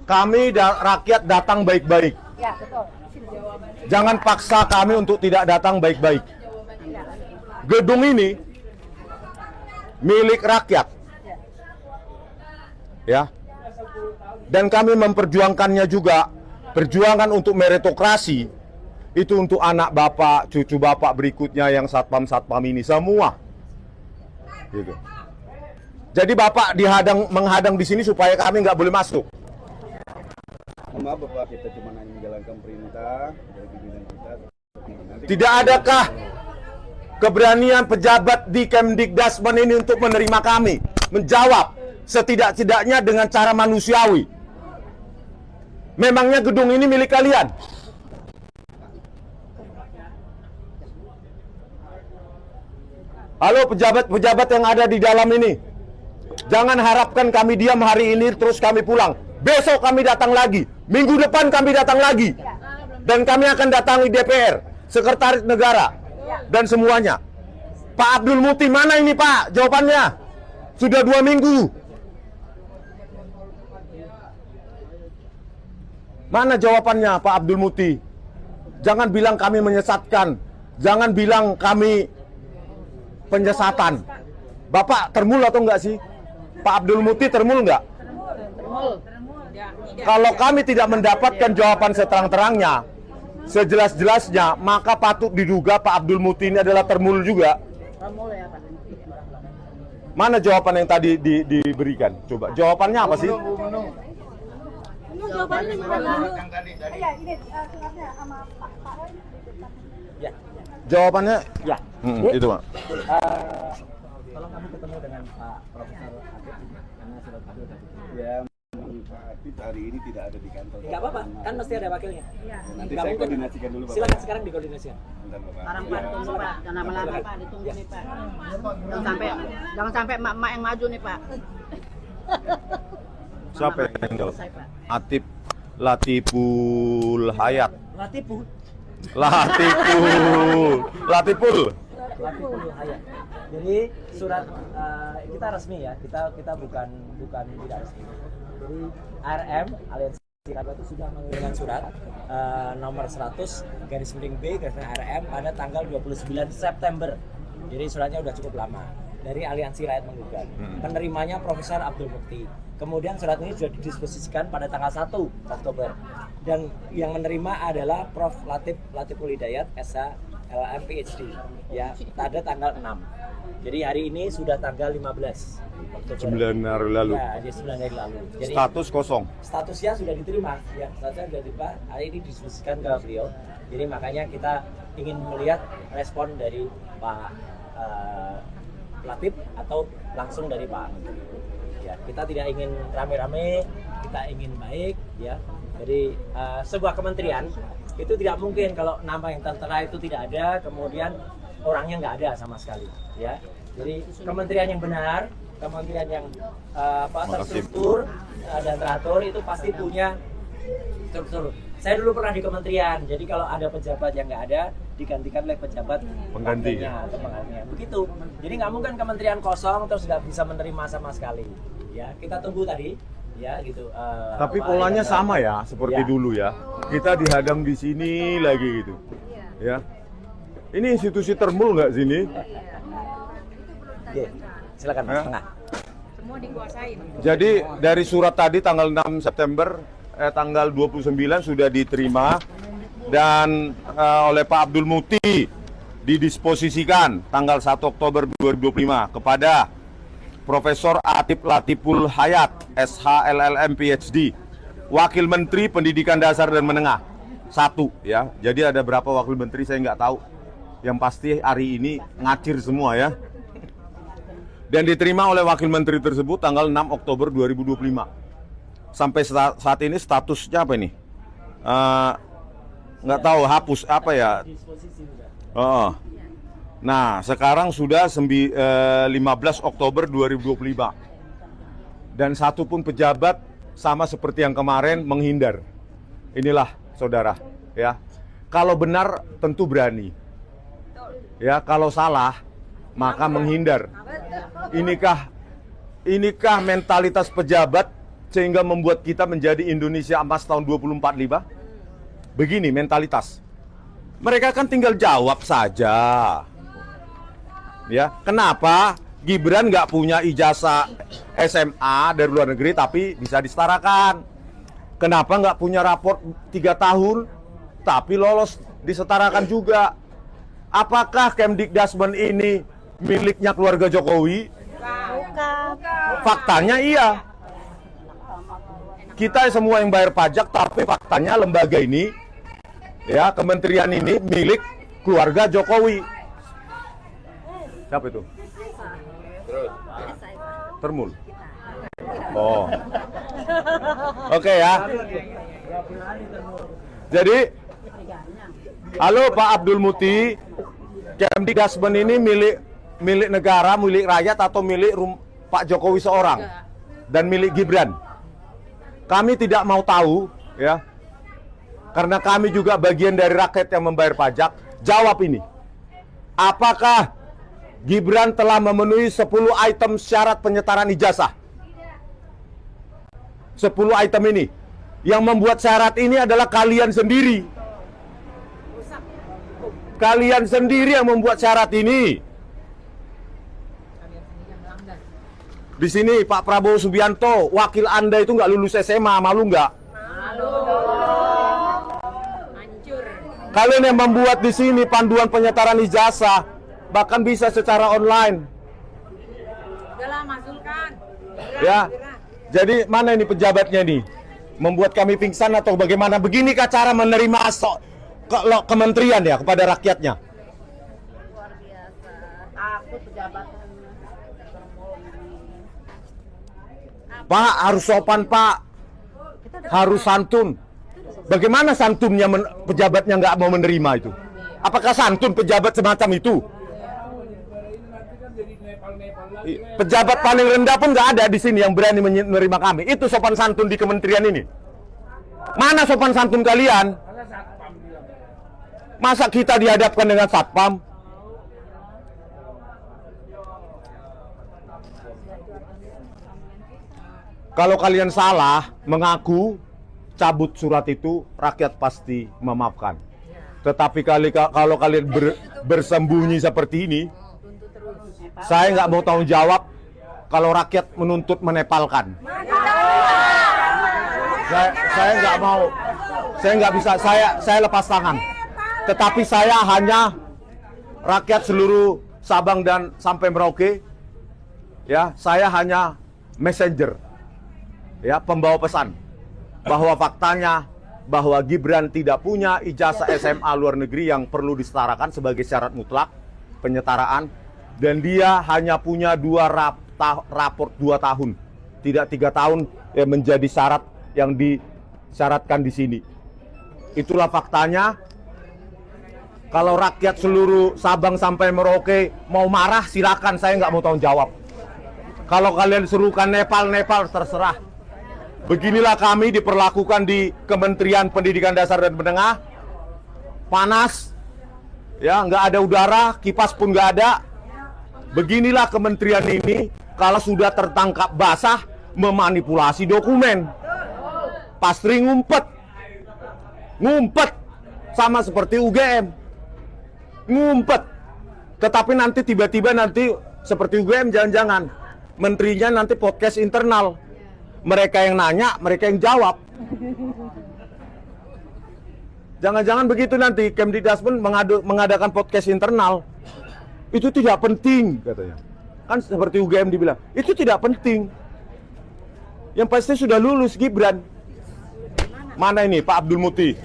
kami rakyat datang baik-baik. Ya, betul. Jangan paksa kami untuk tidak datang baik-baik. Gedung ini milik rakyat. Ya. Dan kami memperjuangkannya juga. Perjuangan untuk meritokrasi itu untuk anak bapak, cucu bapak berikutnya yang satpam-satpam ini semua. Gitu. Jadi bapak menghadang di sini supaya kami nggak boleh masuk. Maaf Bapak, kita cuma hanya menjalankan perintah dari pimpinan kita. Tidak adakah keberanian pejabat di Kemdikdasmen ini untuk menerima kami, menjawab setidak-tidaknya dengan cara manusiawi? Memangnya gedung ini milik kalian? Halo pejabat-pejabat yang ada di dalam ini, jangan harapkan kami diam hari ini terus kami pulang. Besok kami datang lagi, minggu depan kami datang lagi. Dan kami akan datangi DPR, Sekretaris Negara, dan semuanya. Pak Abdul Muti, mana ini Pak jawabannya? Sudah 2 minggu. Mana jawabannya Pak Abdul Muti? Jangan bilang kami menyesatkan. Jangan bilang kami penyesatan. Bapak termul atau enggak sih? Pak Abdul Muti termul enggak? Termul. Kalau kami tidak mendapatkan jawaban seterang-terangnya, sejelas-jelasnya, maka patut diduga Pak Abdul Muti ini adalah termul juga. Termul ya Pak. Mana jawaban yang tadi diberikan? Coba, jawabannya apa sih? Jawabannya Yang tadi. iya, ini suratnya sama Pak Roy. Ya, Jawabannya, ya. itu Pak. Tolong kamu ketemu dengan Pak Profesor Atip karena surat kami sudah diterima. Ya, Pak Atip hari ini tidak ada di kantor. Nggak apa-apa, kan mesti ada wakilnya. Iya. Nanti Nggak saya mungkin. koordinasikan dulu Bapak. Silakan sekarang dikoordinasikan. Bentar, Bapak. Sekarang Ya. Pak, tunggu Pak, jangan lama-lama Pak, ditunggu nih Pak. Jangan sampai emak-emak yang maju nih Pak. Siapa yang jawab? Selesai Pak. Atip Latiful Hayat. Latiful Latiful. Hayat. Jadi surat kita resmi ya, kita bukan tidak resmi. Jadi ARM Aliansi Rakyat itu sudah mengirimkan surat nomor 100 garis miring B garis miring ARM pada tanggal 29 September. Jadi suratnya udah cukup lama dari Aliansi Rakyat Menggugat. Penerimanya Profesor Abdul Mukti. Kemudian surat ini sudah didiskusikan pada tanggal 1 Oktober. Dan yang menerima adalah Prof. Latiful Hidayat, SH, LLM, PhD. Ya, pada tanggal 6. Jadi hari ini sudah tanggal 15 Oktober. 9 hari lalu. Ya, jadi 9 hari lalu. Jadi Status kosong. statusnya sudah diterima. Ya, statusnya sudah diterima. Hari ini didiskusikan ke beliau. Jadi makanya kita ingin melihat respon dari Pak Latif atau langsung dari Pak Menteri. Ya, kita tidak ingin rame-rame, kita ingin baik, ya. Jadi sebuah kementerian itu tidak mungkin kalau nama yang tertera itu tidak ada, kemudian orangnya nggak ada sama sekali, ya. Jadi kementerian yang benar, kementerian yang terstruktur dan teratur itu pasti punya struktur. Saya dulu pernah di kementerian, jadi kalau ada pejabat yang nggak ada, digantikan oleh pejabat Pengganti. atau penggantinya. Begitu. Jadi nggak mungkin kementerian kosong terus nggak bisa menerima sama sekali. Ya, kita tunggu tadi, ya gitu. Tapi Pak polanya Ali sama ya, seperti Ya. dulu ya. Kita dihadang di sini lagi gitu. Ya. Ini institusi termul nggak sini? Oke, silakan Mas, Ya. tengah. Semua dikuasain. Jadi dari surat tadi tanggal 6 September, tanggal 29 sudah diterima dan oleh Pak Abdul Muti didisposisikan tanggal 1 Oktober 2025 kepada Profesor Atip Latiful Hayat, SH, LLM, PhD, Wakil Menteri Pendidikan Dasar dan Menengah. 1 ya. Jadi ada berapa wakil menteri saya nggak tahu. Yang pasti hari ini ngacir semua ya. Dan diterima oleh wakil menteri tersebut tanggal 6 Oktober 2025. Sampai saat ini statusnya apa ini? Nggak tahu, hapus apa ya? Disposisi sudah. Oh. Nah, sekarang sudah 15 Oktober 2025. Dan satu pun pejabat sama seperti yang kemarin menghindar. Inilah saudara, ya. Kalau benar tentu berani. Ya, kalau salah maka menghindar. Inikah mentalitas pejabat sehingga membuat kita menjadi Indonesia Emas tahun 2045? Begini mentalitas. Mereka kan tinggal jawab saja. Ya, kenapa Gibran nggak punya ijazah SMA dari luar negeri tapi bisa disetarakan? Kenapa nggak punya raport 3 tahun tapi lolos disetarakan juga? Apakah Kemdikdasmen ini miliknya keluarga Jokowi? Faktanya iya. Kita semua yang bayar pajak, tapi faktanya lembaga ini, ya, kementerian ini milik keluarga Jokowi. Siapa itu? Termul. Oh. Oke ya. Jadi, halo Pak Abdul Muti, Kemdikdasmen ini milik negara, milik rakyat atau milik Pak Jokowi seorang dan milik Gibran? Kami tidak mau tahu, ya, karena kami juga bagian dari rakyat yang membayar pajak. Jawab ini, apakah Gibran telah memenuhi 10 item syarat penyetaraan ijazah? 10 item ini. Yang membuat syarat ini adalah kalian sendiri. Kalian sendiri yang membuat syarat ini. Di sini Pak Prabowo Subianto, wakil Anda itu nggak lulus SMA, malu nggak? Malu. Hancur. Kalian yang membuat di sini panduan penyetaraan ijazah, bahkan bisa secara online. Udahlah, masukkan. Ya. Jadi mana ini pejabatnya nih? Membuat kami pingsan atau bagaimana? Beginikah cara menerima kementerian ya kepada rakyatnya? Luar biasa. Aku pejabatannya. Pak, harus sopan Pak. Harus santun. Bagaimana santunnya pejabatnya nggak mau menerima itu? Apakah santun pejabat semacam itu? Pejabat paling rendah pun nggak ada di sini yang berani menerima kami. Itu sopan santun di kementerian ini. Mana sopan santun kalian? Masa kita dihadapkan dengan satpam? Kalau kalian salah mengaku, cabut surat itu, rakyat pasti memaafkan. Tetapi kalau kalian bersembunyi seperti ini, saya nggak mau tanggung jawab kalau rakyat menuntut menepalkan. Saya nggak mau, saya nggak bisa, saya lepas tangan. Tetapi saya hanya rakyat seluruh Sabang dan sampai Merauke, ya, saya hanya messenger. Ya, pembawa pesan bahwa faktanya bahwa Gibran tidak punya ijazah SMA luar negeri yang perlu disetarakan sebagai syarat mutlak penyetaraan, dan dia hanya punya 2 raport 2 tahun, tidak 3 tahun yang menjadi syarat yang disyaratkan di sini. Itulah faktanya. Kalau rakyat seluruh Sabang sampai Merauke mau marah, silakan, saya nggak mau tanggung jawab. Kalau kalian serukan Nepal, terserah. Beginilah kami diperlakukan di Kementerian Pendidikan Dasar dan Menengah. Panas, ya, nggak ada udara, kipas pun nggak ada. Beginilah kementerian ini kalau sudah tertangkap basah memanipulasi dokumen. Pasti ngumpet sama seperti UGM, ngumpet. Tetapi nanti tiba-tiba nanti seperti UGM, jangan-jangan menterinya nanti podcast internal. Mereka yang nanya, mereka yang jawab. Jangan-jangan begitu nanti Kemdikdasmen mengadakan podcast internal. Itu tidak penting katanya. Kan seperti UGM dibilang, itu tidak penting. Yang pasti sudah lulus Gibran. Mana ini Pak Abdul Muti?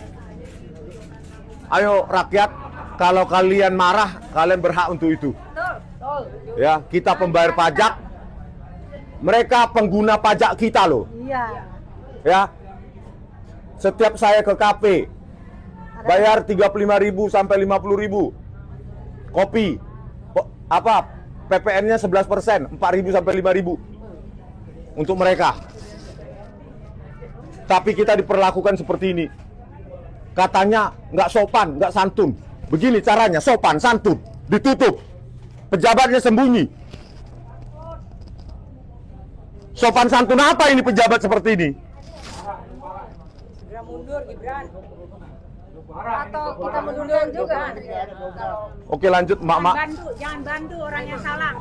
Ayo rakyat, kalau kalian marah, kalian berhak untuk itu. Ya, kita pembayar pajak. Mereka pengguna pajak kita loh. Iya. Ya. Setiap saya ke KP bayar 35.000 sampai 50.000. Kopi apa? PPN-nya 11%, 4.000 sampai 5.000 untuk mereka. Tapi kita diperlakukan seperti ini. Katanya nggak sopan, nggak santun. Begini caranya, sopan, santun, ditutup. Pejabatnya sembunyi. Sopan santun apa ini pejabat seperti ini? Segera mundur Gibran. Atau kita mundur juga. Oke lanjut, Mak. Jangan bantu orang yang salah.